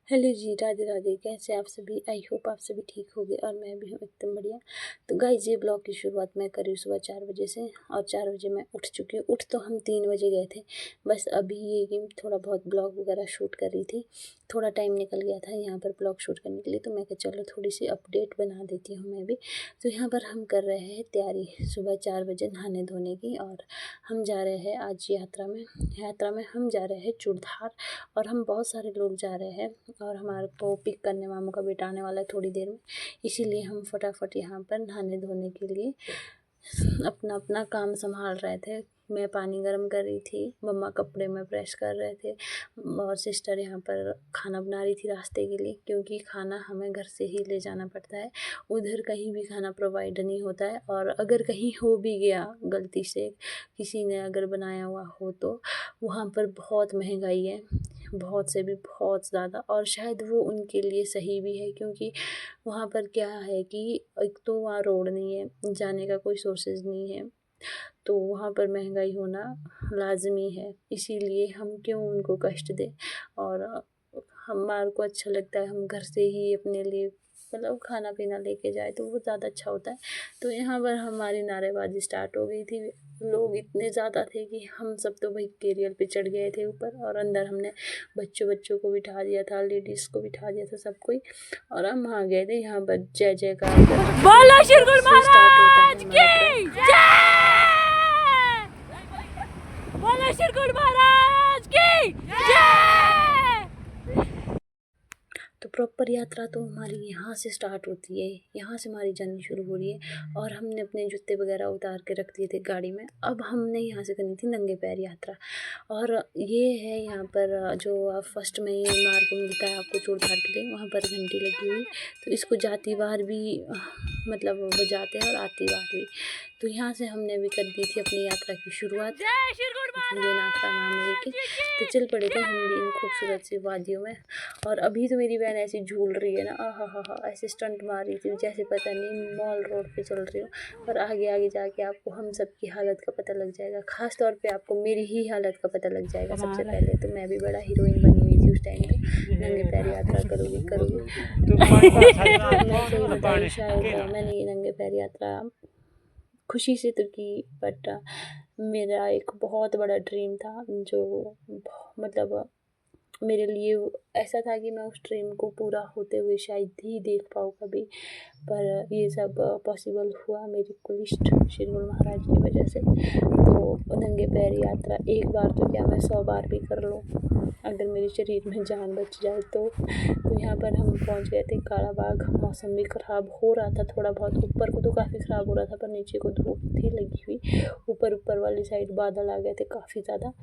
Hello जी, राधे राधे। कैसे आप सभी? आई होप आप सभी ठीक होंगे और मैं भी हूँ एकदम बढ़िया। तो गाइस, ये ब्लॉग की शुरुआत मैं करी सुबह 4 बजे से और 4 बजे मैं उठ चुकी हूँ। उठ तो हम 3 बजे गए थे, बस अभी ये कि थोड़ा बहुत ब्लॉग वगैरह शूट कर रही थी। थोड़ा टाइम निकल गया था यहाँ पर ब्लॉग शूट करने के लिए, तो मैं कहा चलो थोड़ी सी अपडेट बना देती हूँ मैं भी। तो यहाँ पर हम कर रहे हैं तैयारी सुबह 4 बजे नहाने धोने की, और हम जा रहे हैं आज यात्रा में हम जा रहे हैं चूड़धार, और हम बहुत सारे लोग जा रहे हैं और हमारे को पिक करने मामू का बेटा आने वाला है थोड़ी देर में। इसीलिए हम फटाफट यहाँ पर नहाने धोने के लिए अपना अपना काम संभाल रहे थे। मैं पानी गर्म कर रही थी, मम्मा कपड़े में प्रेस कर रहे थे, और सिस्टर यहाँ पर खाना बना रही थी रास्ते के लिए, क्योंकि खाना हमें घर से ही ले जाना पड़ता है। उधर कहीं भी खाना प्रोवाइड नहीं होता है, और अगर कहीं हो भी गया गलती से किसी ने अगर बनाया हुआ हो तो वहाँ पर बहुत महंगाई है, बहुत से भी बहुत ज़्यादा। और शायद वो उनके लिए सही भी है, क्योंकि वहाँ पर क्या है कि एक तो वहाँ रोड नहीं है, जाने का कोई सोर्सेज नहीं है, तो वहाँ पर महंगाई होना लाजमी है। इसीलिए हम क्यों उनको कष्ट दें, और हमारे को अच्छा लगता है हम घर से ही अपने लिए मतलब खाना पीना लेके जाए तो वो ज़्यादा अच्छा होता है। तो यहाँ पर हमारी नारेबाजी स्टार्ट हो गई थी। लोग इतने ज़्यादा थे कि हम सब तो भाई केरियल पे चढ़ गए थे ऊपर, और अंदर हमने बच्चों को बिठा दिया था, लेडीज़ को बिठा दिया था, सब कोई। और हम आ गए थे यहाँ पर जय जयकार बोलो श्री गुरु महाराज की जय, बोलो श्री गुरु महाराज की जय। तो प्रॉपर यात्रा तो हमारी यहाँ से स्टार्ट होती है, यहाँ से हमारी जर्नी शुरू हो रही है, और हमने अपने जूते वगैरह उतार के रख दिए थे गाड़ी में। अब हमने यहाँ से करनी थी नंगे पैर यात्रा, और ये है यहाँ पर जो फर्स्ट में ये मार्ग मिलता है आपको चूड़धार के लिए, वहाँ पर घंटी लगी हुई, तो इसको जाती बार भी मतलब बजाते हैं और आती बार भी। तो यहाँ से हमने भी कर दी थी अपनी यात्रा की शुरुआत भोलेनाथ का नाम लेके। तो चल पड़े थे हम भी इन खूबसूरत सी वादियों में। और अभी तो मेरी बहन ऐसी झूल रही है ना, आहा ऐसे स्टंट मार रही थी जैसे पता नहीं मॉल रोड पे चल रही हो। और आगे आगे जाके आपको हम सब की हालत का पता लग जाएगा, ख़ास तौर पे आपको मेरी ही हालत का पता लग जाएगा। सबसे पहले तो मैं भी बड़ा हीरोइन बनी हुई थी उस टाइम पे, नंगे पैर यात्रा करूँगी। शायद मैंने ये नंगे पैर यात्रा खुशी से तो की, बट मेरा एक बहुत बड़ा ड्रीम था जो मतलब मेरे लिए ऐसा था कि मैं उस ड्रीम को पूरा होते हुए शायद ही देख पाऊँ कभी। पर ये सब पॉसिबल हुआ मेरी कुलिष्ठ श्री गुरु महाराज की वजह से। तो नंगे पैर यात्रा एक बार तो क्या मैं 100 बार भी कर लूँ, अगर मेरे शरीर में जान बच जाए तो। यहाँ पर हम पहुँच गए थे काला बाग। मौसम भी ख़राब हो रहा था थोड़ा बहुत, ऊपर को तो काफ़ी ख़राब हो रहा था पर नीचे को धूप थी लगी हुई। ऊपर वाली साइड बादल आ गए थे काफ़ी ज़्यादा।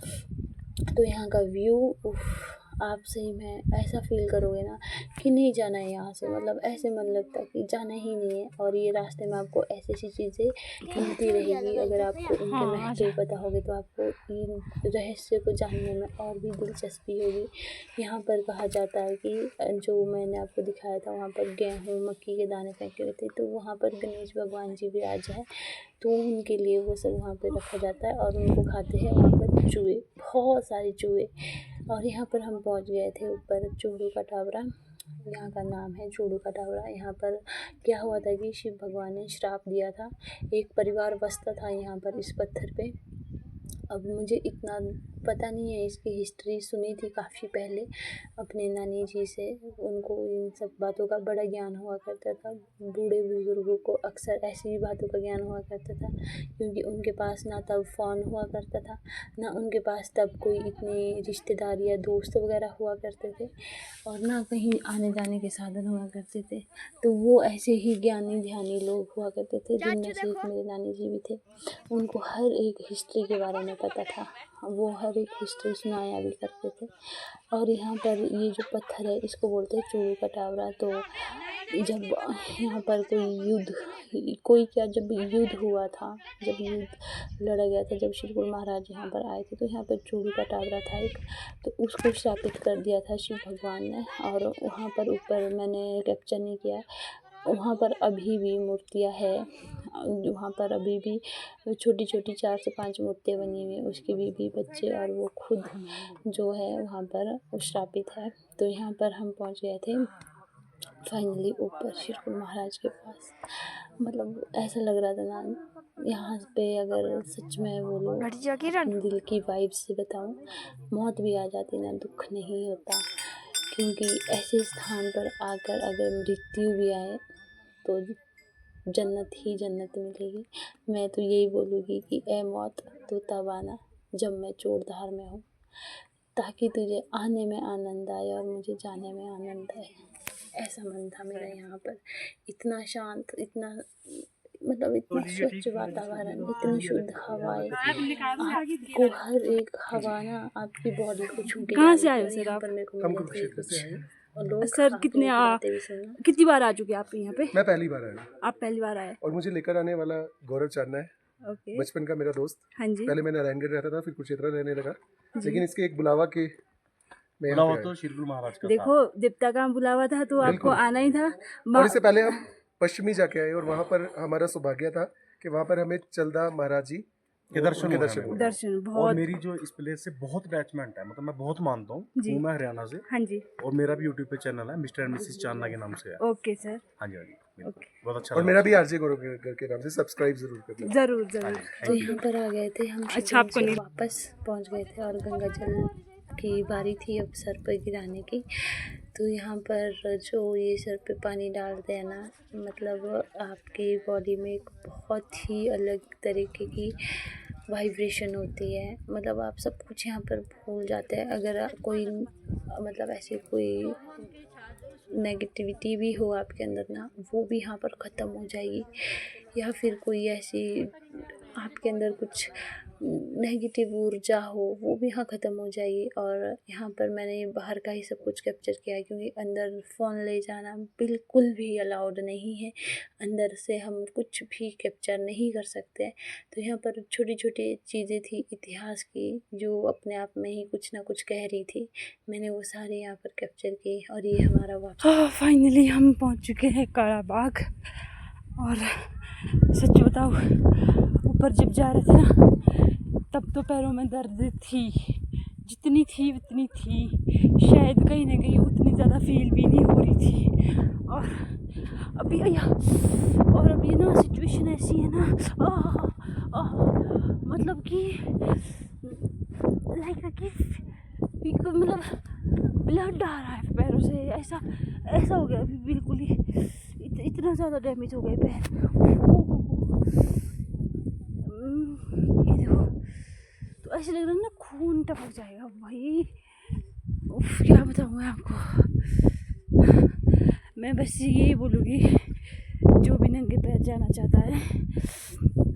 तो यहाँ का व्यू आप सही में ऐसा फील करोगे ना कि नहीं जाना है यहाँ से, मतलब ऐसे मन लगता है कि जाना ही नहीं है। और ये रास्ते में आपको ऐसी ऐसी चीज़ें मिलती रहेगी, अगर आपको इनके महत्व पता होगे तो आपको इन रहस्य को जानने में और भी दिलचस्पी होगी। यहाँ पर कहा जाता है कि जो मैंने आपको दिखाया था वहाँ पर गेहूँ मक्की के दाने फेंके हुए थे, तो वहाँ पर गणेश भगवान जी विराज है, तो उनके लिए वो सब वहाँ पर रखा जाता है और उनको खाते हैं वहाँ पर चूहे, बहुत सारे चूहे। और यहाँ पर हम पहुँच गए थे ऊपर चूड़ू का टावरा, यहाँ का नाम है चूड़ू का टावरा। यहाँ पर क्या हुआ था कि शिव भगवान ने श्राप दिया था, एक परिवार बसता था यहाँ पर इस पत्थर पे। अब मुझे इतना पता नहीं है, इसकी हिस्ट्री सुनी थी काफ़ी पहले अपने नानी जी से, उनको इन सब बातों का बड़ा ज्ञान हुआ करता था। बूढ़े बुजुर्गों को अक्सर ऐसी ही बातों का ज्ञान हुआ करता था, क्योंकि उनके पास ना तब फ़ोन हुआ करता था, ना उनके पास तब कोई इतनी रिश्तेदार या दोस्त वगैरह हुआ करते थे, और ना कहीं आने जाने के साधन हुआ करते थे। तो वो ऐसे ही ज्ञानी ध्यानी लोग हुआ करते थे, जिनमें से एक मेरे नानी जी भी थे। उनको हर एक हिस्ट्री के बारे में पता था, वो हर एक हिस्ट्री सुनाया भी करते थे। और यहाँ पर ये जो पत्थर है इसको बोलते हैं चूड़ू का टावरा। तो जब यहाँ पर जब युद्ध हुआ था, जब युद्ध लड़ा गया था, जब श्री गुरु महाराज यहाँ पर आए थे, तो यहाँ पर चूड़ू का टावरा था एक, तो उसको स्थापित कर दिया था शिव भगवान ने। और वहाँ पर ऊपर मैंने कैप्चर नहीं किया, वहाँ पर अभी भी मूर्तियाँ है, वहाँ पर अभी भी छोटी छोटी 4 से 5 मूर्तियाँ बनी हुई हैं, उसके भी बच्चे और वो खुद जो है वहाँ पर श्रापित है। तो यहाँ पर हम पहुँच गए थे फाइनली ऊपर शिरकुल महाराज के पास। मतलब ऐसा लग रहा था ना यहाँ पे, अगर सच में बोलूँ अपने दिल की वाइब से बताऊँ, मौत भी आ जाती ना दुख नहीं होता, क्योंकि ऐसे स्थान पर आकर अगर मृत्यु भी आए तो जन्नत ही जन्नत मिलेगी। मैं तो यही बोलूँगी कि ए मौत तू तब आना जब मैं चूड़धार में हूँ, ताकि तुझे आने में आनंद आए और मुझे जाने में आनंद आए। ऐसा मन था मेरा यहाँ पर। इतना शांत, इतना मतलब इतना स्वच्छ वातावरण, इतनी शुद्ध हवाएं, आपको हर एक हवा ना आपकी बॉडी को छू के कहाँ से आए हो सर आप? पर मेरे को मिले थे कुछ सर कितनी बार आ चुके आप यहाँ पे? मैं पहली बार आया। आप पहली बार आए? और मुझे लेकर आने वाला गौरव चांदना है। ओके। बचपन का मेरा दोस्त। हाँ जी। पहले मैं नारायणगढ़ रहता था, फिर कुरुक्षेत्र रहने लगा, लेकिन इसके एक बुलावा के बुलावा तो शिरकुल महाराज का देखो देवता का बुलावा था तो आपको आना ही था। और इससे पहले हम पश्चिमी जाके आए और वहाँ पर हमारा सौभाग्य था कि वहाँ पर हमें चलदा महाराज जी के दर्शन बहुत। और मेरी जो इस प्लेस से बहुत अटैचमेंट है, मतलब मैं बहुत मानता हूँ। मैं हरियाणा से। हाँ जी। और मेरा भी यूट्यूब पे चैनल है मिस्टर एंड मिसेस चांदना के नाम से है। Okay sir. हाँ जी, हाँ जी, बहुत अच्छा। और मेरा भी आरजे गौरव के नाम से सब्सक्राइब जरूर करना। जरूर। तो यहाँ पर आ गए थे हम। अच्छा, आपको नहीं वापस पहुँच गए थे और गंगा जल की बारी थी अब सर पर गिराने की। तो यहाँ पर जो ये सर पे पानी डालते हैं ना, मतलब आपकी बॉडी में एक बहुत ही अलग तरीके की वाइब्रेशन होती है। मतलब आप सब कुछ यहाँ पर भूल जाते हैं। अगर कोई मतलब ऐसी कोई नेगेटिविटी भी हो आपके अंदर ना, वो भी यहाँ पर ख़त्म हो जाएगी। या फिर कोई ऐसी आपके अंदर कुछ नेगेटिव ऊर्जा हो, वो भी यहाँ ख़त्म हो जाएगी। और यहाँ पर मैंने बाहर का ही सब कुछ कैप्चर किया है, क्योंकि अंदर फ़ोन ले जाना बिल्कुल भी अलाउड नहीं है। अंदर से हम कुछ भी कैप्चर नहीं कर सकते। तो यहाँ पर छोटी छोटी चीज़ें थी इतिहास की, जो अपने आप में ही कुछ ना कुछ कह रही थी। मैंने वो सारे यहाँ पर कैप्चर की। और ये हमारा वापस फाइनली हम पहुँच चुके हैं काला बाग। और सच बताओ, ऊपर जब जा रहे थे ना तब तो पैरों में दर्द थी, जितनी थी उतनी थी, शायद कहीं ना कहीं उतनी ज़्यादा फील भी नहीं हो रही थी। और अभी ना सिचुएशन ऐसी है ना, मतलब कि मतलब ब्लड आ रहा है पैरों से। ऐसा हो गया अभी, बिल्कुल ही इतना ज़्यादा डैमेज हो गए पैर। ये देखो, तो ऐसे लग रहा है ना खून टपक जाएगा भाई। क्या बताऊँ मैं आपको। मैं बस यही बोलूँगी, जो भी नंगे पैर जाना चाहता है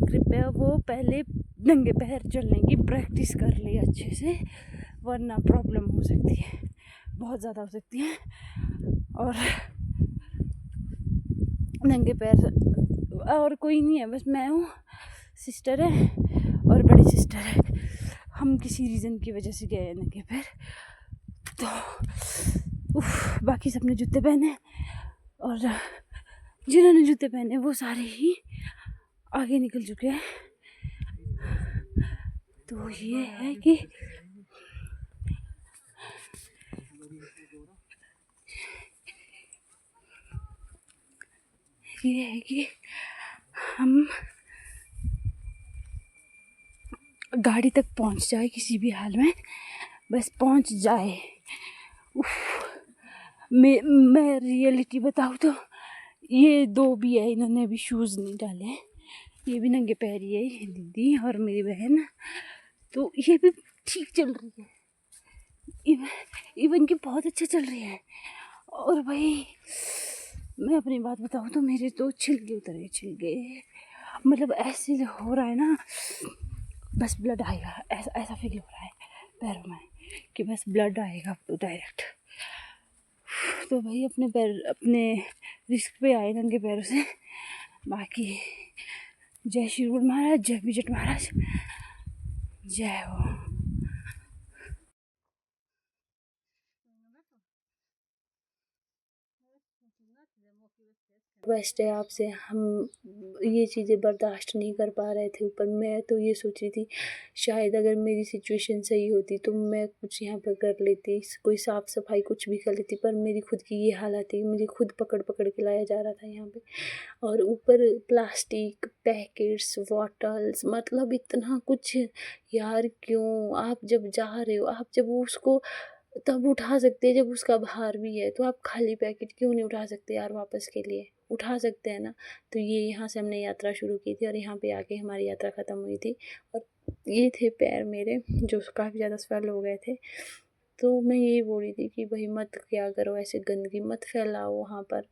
कृपया वो पहले नंगे पैर चलने की प्रैक्टिस कर ले अच्छे से, वरना प्रॉब्लम हो सकती है, बहुत ज़्यादा हो सकती है। और नंगे पैर और कोई नहीं है, बस मैं हूँ, सिस्टर है और बड़ी सिस्टर है। हम किसी रीज़न की वजह से गए नंगे पैर, तो बाकी सबने जूते पहने, और जिन्होंने जूते पहने वो सारे ही आगे निकल चुके हैं। तो ये है कि हम गाड़ी तक पहुंच जाए किसी भी हाल में, बस पहुंच जाए। मैं रियलिटी बताऊँ तो ये दो भी है, इन्होंने अभी शूज़ नहीं डाले, ये भी नंगे पैर ही है, दीदी और मेरी बहन। तो ये भी ठीक चल रही है, इवन कि बहुत अच्छा चल रही है। और भाई मैं अपनी बात बताऊँ तो मेरे तो छिलके उतर गए, छिलके मतलब ऐसे हो रहा है ना, बस ब्लड आएगा, ऐसा फील हो रहा है पैरों में कि बस ब्लड आएगा डायरेक्ट। तो भाई अपने रिस्क पे आए नंगे पैरों से। बाकी जय श्री गुरु महाराज, जय विजट महाराज, जय हो। रिक्वेस्ट है आपसे, हम ये चीज़ें बर्दाश्त नहीं कर पा रहे थे। ऊपर मैं तो ये सोच रही थी शायद अगर मेरी सिचुएशन सही होती तो मैं कुछ यहाँ पर कर लेती, कोई साफ़ सफाई कुछ भी कर लेती, पर मेरी खुद की ये हालत थी, मुझे खुद पकड़ पकड़ के लाया जा रहा था यहाँ पे। और ऊपर प्लास्टिक पैकेट्स, बॉटल्स, मतलब इतना कुछ। यार क्यों, आप जब जा रहे हो, आप जब उसको तब उठा सकते हैं जब उसका भार भी है, तो आप खाली पैकेट क्यों नहीं उठा सकते यार वापस के लिए? उठा सकते हैं ना। तो ये यहाँ से हमने यात्रा शुरू की थी और यहाँ पे आके हमारी यात्रा ख़त्म हुई थी। और ये थे पैर मेरे जो काफ़ी ज़्यादा स्वेल हो गए थे। तो मैं यही बोल रही थी कि भाई मत किया करो ऐसे, गंदगी मत फैलाओ वहाँ पर।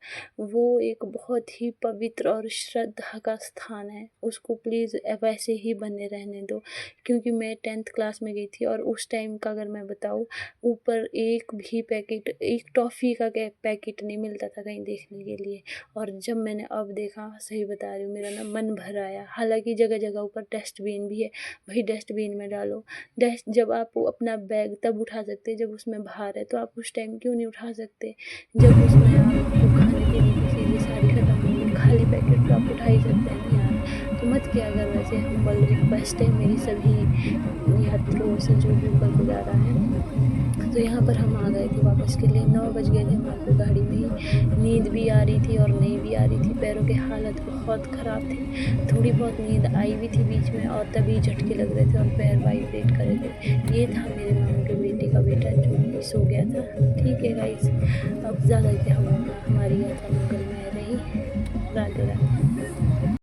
वो एक बहुत ही पवित्र और श्रद्धा का स्थान है, उसको प्लीज़ वैसे ही बने रहने दो। क्योंकि मैं 10th क्लास में गई थी और उस टाइम का अगर मैं बताऊँ, ऊपर एक भी पैकेट, एक टॉफ़ी का पैकेट नहीं मिलता था कहीं देखने के लिए। और जब मैंने अब देखा, सही बता रही हूँ, मेरा ना मन भर आया। हालांकि जगह जगह ऊपर डस्टबिन भी है, भाई डस्टबिन में डालो। जब आप अपना बैग तब उठा सकते जब उसमें भार है, तो आप उस टाइम क्यों नहीं उठा सकते? जब उसमें आपको खाने पीने की चीज़ें सारी ख़त्म होंगी, खाली पैकेट तो आप उठा ही सकते हैं ना यार। तो मत किया अगर वैसे, हम्बल रिक्वेस्ट है मेरी सभी यात्रियों से जो भी ऊपर को जा रहा है। तो यहाँ पर हम आ गए थे वापस के लिए, 9 बज गए थे हमारे को गाड़ी में ही। नींद भी आ रही थी और नहीं भी आ रही थी, पैरों की हालत बहुत ख़राब थी। थोड़ी बहुत नींद आई भी थी बीच में और तभी झटके लग रहे थे और पैर वाइब्रेट कर रहे थे। ये था मेरे मामू के बेटे का बेटा जो कि सो गया था। ठीक है गाइस, अब ज़्यादा क्या हुआ, हमारी यात्रा मंगलमय रही। राधे राधे।